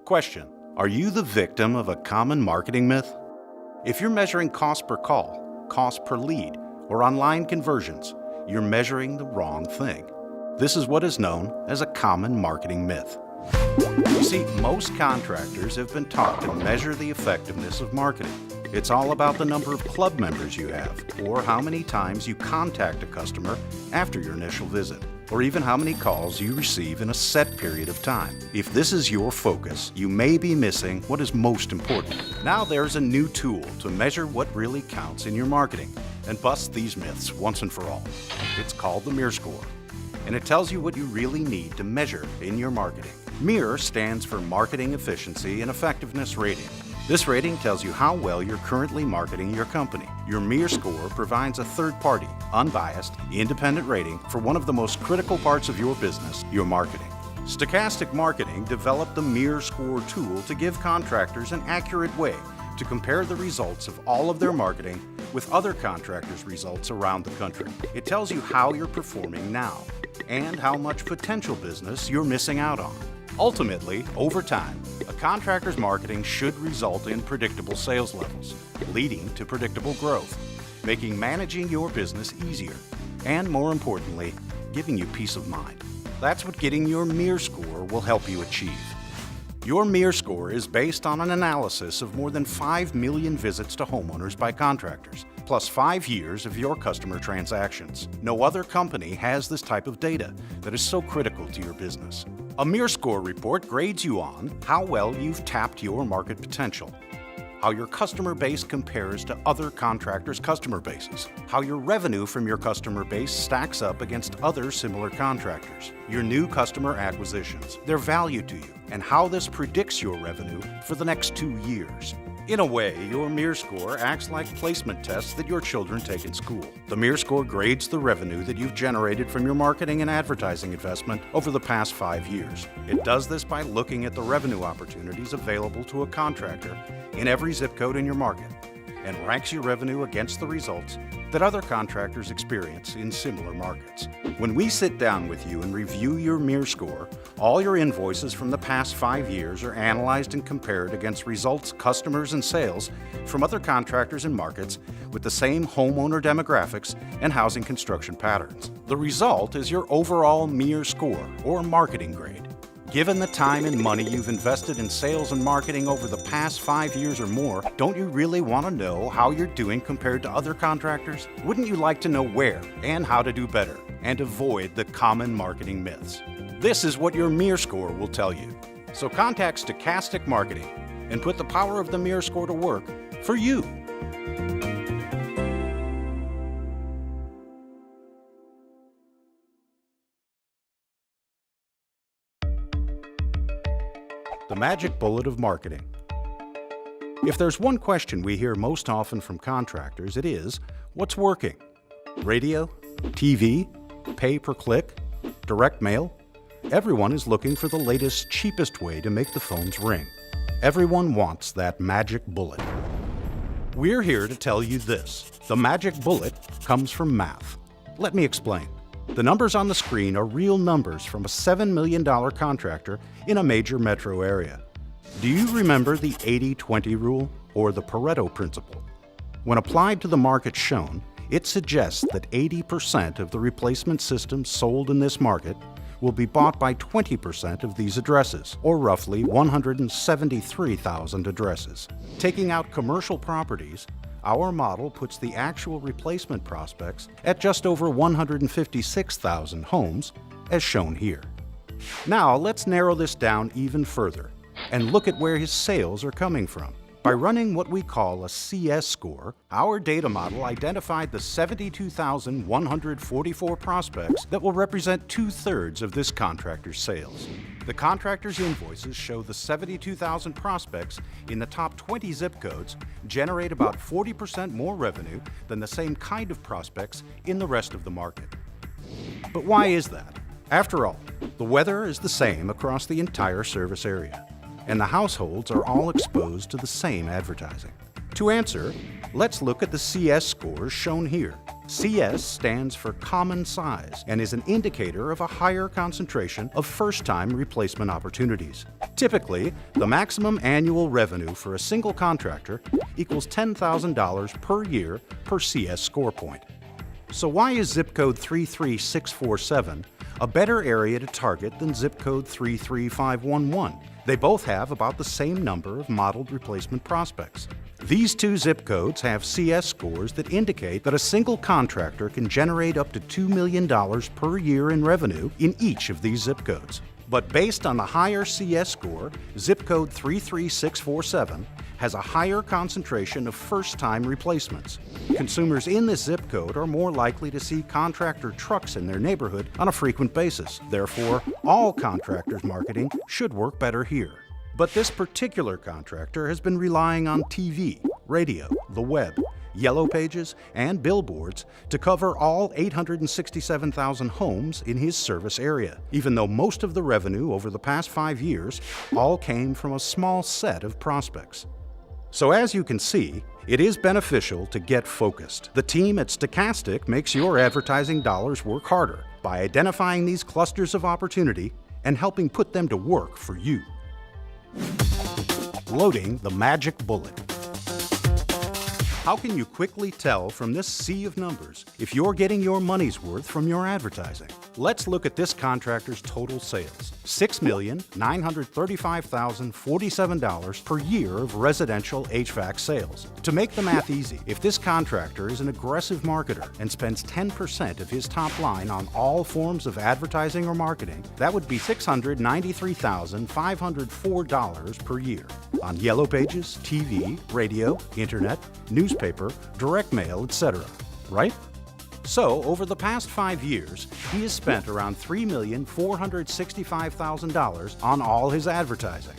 Question: are you the victim of a common marketing myth? If you're measuring cost per call, cost per lead, or online conversions, you're measuring the wrong thing. This is what is known as a common marketing myth. You see, most contractors have been taught to measure the effectiveness of marketing. It's all about the number of club members you have, or how many times you contact a customer after your initial visit, or even how many calls you receive in a set period of time. If this is your focus, you may be missing what is most important. Now there's a new tool to measure what really counts in your marketing and bust these myths once and for all. It's called the Meerscore, and it tells you what you really need to measure in your marketing. MEER stands for Marketing Efficiency and Effectiveness Rating. This rating tells you how well you're currently marketing your company. Your Meerscore provides a third-party, unbiased, independent rating for one of the most critical parts of your business, your marketing. Stochastic Marketing developed the Meerscore tool to give contractors an accurate way to compare the results of all of their marketing with other contractors' results around the country. It tells you how you're performing now and how much potential business you're missing out on. Ultimately, over time, a contractor's marketing should result in predictable sales levels, leading to predictable growth, making managing your business easier, and more importantly, giving you peace of mind. That's what getting your Meerscore will help you achieve. Your Meerscore is based on an analysis of more than 5 million visits to homeowners by contractors, plus 5 years of your customer transactions. No other company has this type of data that is so critical to your business. A Meerscore report grades you on how well you've tapped your market potential, how your customer base compares to other contractors' customer bases, how your revenue from your customer base stacks up against other similar contractors, your new customer acquisitions, their value to you, and how this predicts your revenue for the next 2 years. In a way, your Meerscore acts like placement tests that your children take in school. The Meerscore grades the revenue that you've generated from your marketing and advertising investment over the past 5 years. It does this by looking at the revenue opportunities available to a contractor in every zip code in your market and ranks your revenue against the results that other contractors experience in similar markets. When we sit down with you and review your Meerscore, all your invoices from the past 5 years are analyzed and compared against results, customers, and sales from other contractors and markets with the same homeowner demographics and housing construction patterns. The result is your overall Meerscore, or marketing grade. Given the time and money you've invested in sales and marketing over the past 5 years or more, don't you really want to know how you're doing compared to other contractors? Wouldn't you like to know where and how to do better and avoid the common marketing myths? This is what your Meerscore will tell you. So contact Stochastic Marketing and put the power of the Meerscore to work for you. The magic bullet of marketing. If there's one question we hear most often from contractors, it is, what's working? Radio? TV? Pay per click? Direct mail? Everyone is looking for the latest, cheapest way to make the phones ring. Everyone wants that magic bullet. We're here to tell you this. The magic bullet comes from math. Let me explain. The numbers on the screen are real numbers from a $7 million contractor in a major metro area. Do you remember the 80-20 rule, or the Pareto principle? When applied to the market shown, it suggests that 80% of the replacement systems sold in this market will be bought by 20% of these addresses, or roughly 173,000 addresses. Taking out commercial properties, our model puts the actual replacement prospects at just over 156,000 homes, as shown here. Now let's narrow this down even further and look at where his sales are coming from. By running what we call a CS score, our data model identified the 72,144 prospects that will represent 2/3 of this contractor's sales. The contractor's invoices show the 72,000 prospects in the top 20 zip codes generate about 40% more revenue than the same kind of prospects in the rest of the market. But why is that? After all, the weather is the same across the entire service area, and the households are all exposed to the same advertising. To answer, let's look at the CS scores shown here. CS stands for common size and is an indicator of a higher concentration of first-time replacement opportunities. Typically, the maximum annual revenue for a single contractor equals $10,000 per year per CS score point. So why is zip code 33647 a better area to target than zip code 33511? They both have about the same number of modeled replacement prospects. These two zip codes have CS scores that indicate that a single contractor can generate up to $2 million per year in revenue in each of these zip codes. But based on the higher CS score, zip code 33647 has a higher concentration of first-time replacements. Consumers in this zip code are more likely to see contractor trucks in their neighborhood on a frequent basis. Therefore, all contractors' marketing should work better here. But this particular contractor has been relying on TV, radio, the web, yellow pages, and billboards to cover all 867,000 homes in his service area, even though most of the revenue over the past 5 years all came from a small set of prospects. So as you can see, it is beneficial to get focused. The team at Stochastic makes your advertising dollars work harder by identifying these clusters of opportunity and helping put them to work for you. Loading the magic bullet. How can you quickly tell from this sea of numbers if you're getting your money's worth from your advertising? Let's look at this contractor's total sales. $6,935,047 per year of residential HVAC sales. To make the math easy, if this contractor is an aggressive marketer and spends 10% of his top line on all forms of advertising or marketing, that would be $693,504 per year on yellow pages, TV, radio, internet, newspaper, direct mail, etc. Right? So, over the past 5 years, he has spent around $3,465,000 on all his advertising,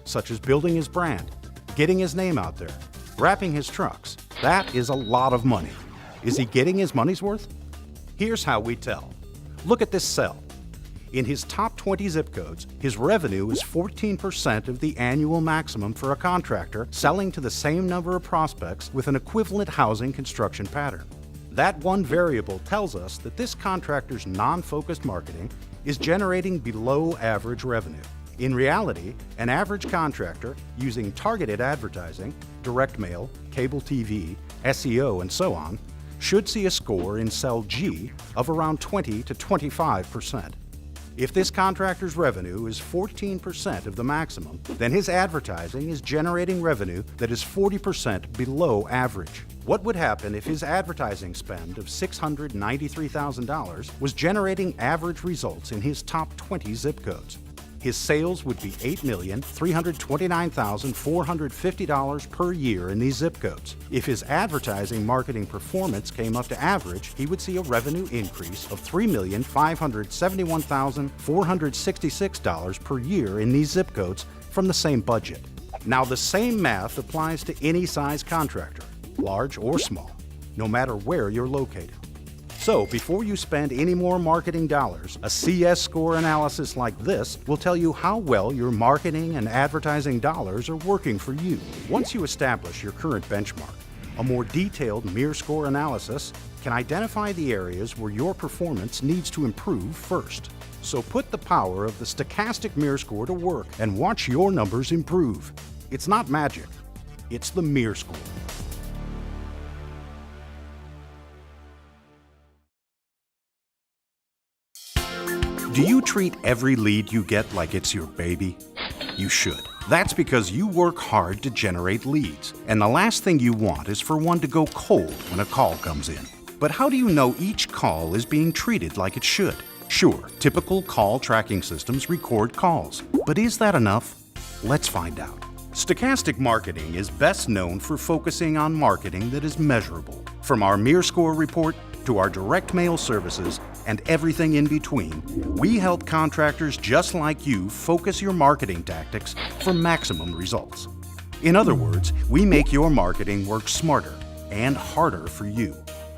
such as building his brand, getting his name out there, wrapping his trucks. That is a lot of money. Is he getting his money's worth? Here's how we tell. Look at this cell. In his top 20 zip codes, his revenue is 14% of the annual maximum for a contractor selling to the same number of prospects with an equivalent housing construction pattern. That one variable tells us that this contractor's non-focused marketing is generating below average revenue. In reality, an average contractor using targeted advertising, direct mail, cable TV, SEO, and so on, should see a score in cell G of around 20 to 25%. If this contractor's revenue is 14% of the maximum, then his advertising is generating revenue that is 40% below average. What would happen if his advertising spend of $693,000 was generating average results in his top 20 zip codes? His sales would be $8,329,450 per year in these zip codes. If his advertising marketing performance came up to average, he would see a revenue increase of $3,571,466 per year in these zip codes from the same budget. Now, the same math applies to any size contractor, large or small, no matter where you're located. So, before you spend any more marketing dollars, a CS score analysis like this will tell you how well your marketing and advertising dollars are working for you. Once you establish your current benchmark, a more detailed Meerscore analysis can identify the areas where your performance needs to improve first. So put the power of the Stochastic Meerscore to work and watch your numbers improve. It's not magic, it's the Meerscore. Do you treat every lead you get like it's your baby? You should. That's because you work hard to generate leads, and the last thing you want is for one to go cold when a call comes in. But how do you know each call is being treated like it should? Sure, typical call tracking systems record calls, but is that enough? Let's find out. Stochastic marketing is best known for focusing on marketing that is measurable. From our Meerscore report to our direct mail services and everything in between, we help contractors just like you focus your marketing tactics for maximum results. In other words, we make your marketing work smarter and harder for you,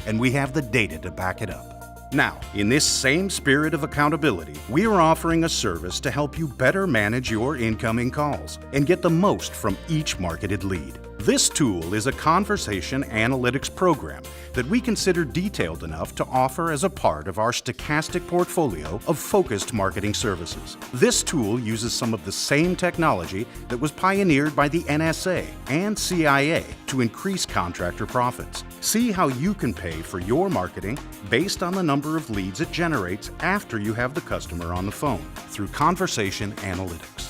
and we have the data to back it up. Now, in this same spirit of accountability, we are offering a service to help you better manage your incoming calls and get the most from each marketed lead. This tool is a conversation analytics program that we consider detailed enough to offer as a part of our stochastic portfolio of focused marketing services. This tool uses some of the same technology that was pioneered by the NSA and CIA to increase contractor profits. See how you can pay for your marketing based on the number of leads it generates after you have the customer on the phone through conversation analytics.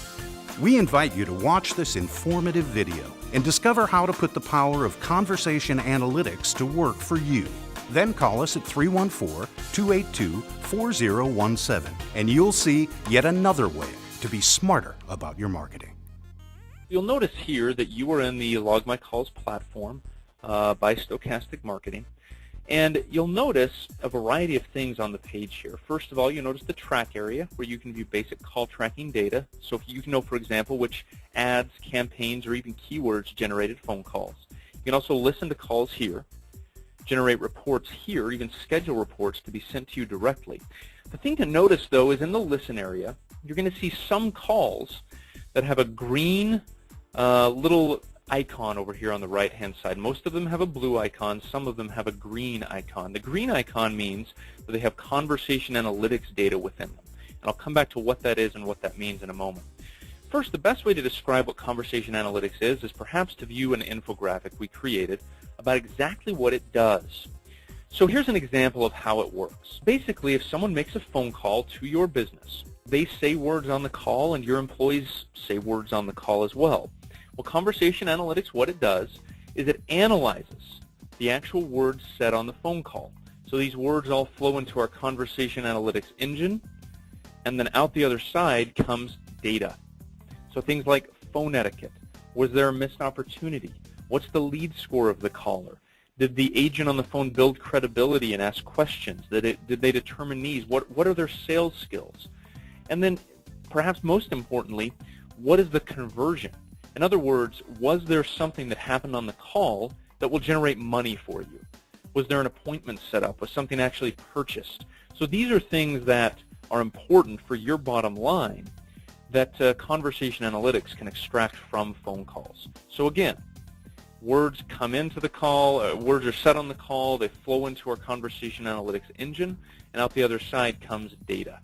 We invite you to watch this informative video and discover how to put the power of conversation analytics to work for you. Then call us at 314-282-4017 and you'll see yet another way to be smarter about your marketing. You'll notice here that you are in the Log My Calls platform by Stochastic Marketing. And you'll notice a variety of things on the page here. First of all, you notice the track area where you can view basic call tracking data. So if you can know, for example, which ads, campaigns, or even keywords generated phone calls. You can also listen to calls here, generate reports here, even schedule reports to be sent to you directly. The thing to notice, though, is in the listen area, you're going to see some calls that have a green little icon over here on the right-hand side. Most of them have a blue icon. Some of them have a green icon. The green icon means that they have conversation analytics data within them. And I'll come back to what that is and what that means in a moment. First, the best way to describe what conversation analytics is perhaps to view an infographic we created about exactly what it does. So here's an example of how it works. Basically, if someone makes a phone call to your business, they say words on the call and your employees say words on the call as well. Well, conversation analytics, what it does is it analyzes the actual words said on the phone call. So these words all flow into our conversation analytics engine, and then out the other side comes data. So things like phone etiquette. Was there a missed opportunity? What's the lead score of the caller? Did the agent on the phone build credibility and ask questions? Did they determine needs? What are their sales skills? And then, perhaps most importantly, what is the conversion? In other words, was there something that happened on the call that will generate money for you? Was there an appointment set up? Was something actually purchased? So these are things that are important for your bottom line that conversation analytics can extract from phone calls. So again, words come into the call, words are said on the call, they flow into our conversation analytics engine, and out the other side comes data.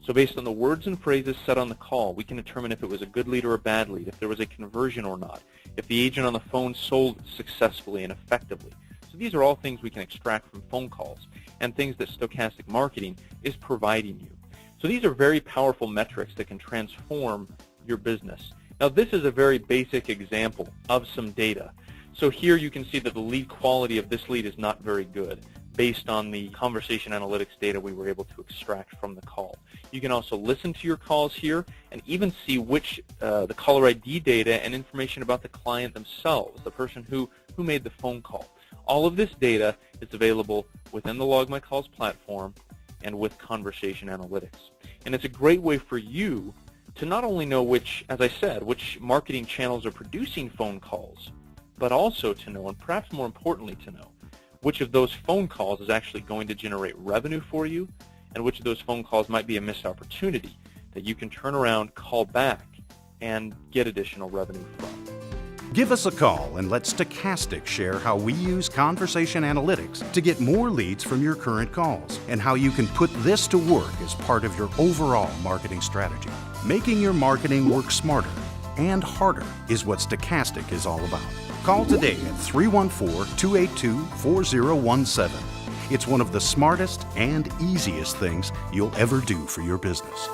So based on the words and phrases said on the call, we can determine if it was a good lead or a bad lead, if there was a conversion or not, if the agent on the phone sold successfully and effectively. So these are all things we can extract from phone calls and things that Stochastic Marketing is providing you. So these are very powerful metrics that can transform your business. Now this is a very basic example of some data. So here you can see that the lead quality of this lead is not very good based on the conversation analytics data we were able to extract from the call. You can also listen to your calls here and even see which the caller ID data and information about the client themselves, the person who made the phone call. All of this data is available within the Log My Calls platform and with conversation analytics. And it's a great way for you to not only know which, as I said, which marketing channels are producing phone calls, but also to know, and perhaps more importantly to know, which of those phone calls is actually going to generate revenue for you, and which of those phone calls might be a missed opportunity that you can turn around, call back, and get additional revenue from. Give us a call and let Stochastic share how we use conversation analytics to get more leads from your current calls and how you can put this to work as part of your overall marketing strategy. Making your marketing work smarter and harder is what Stochastic is all about. Call today at 314-282-4017. It's one of the smartest and easiest things you'll ever do for your business.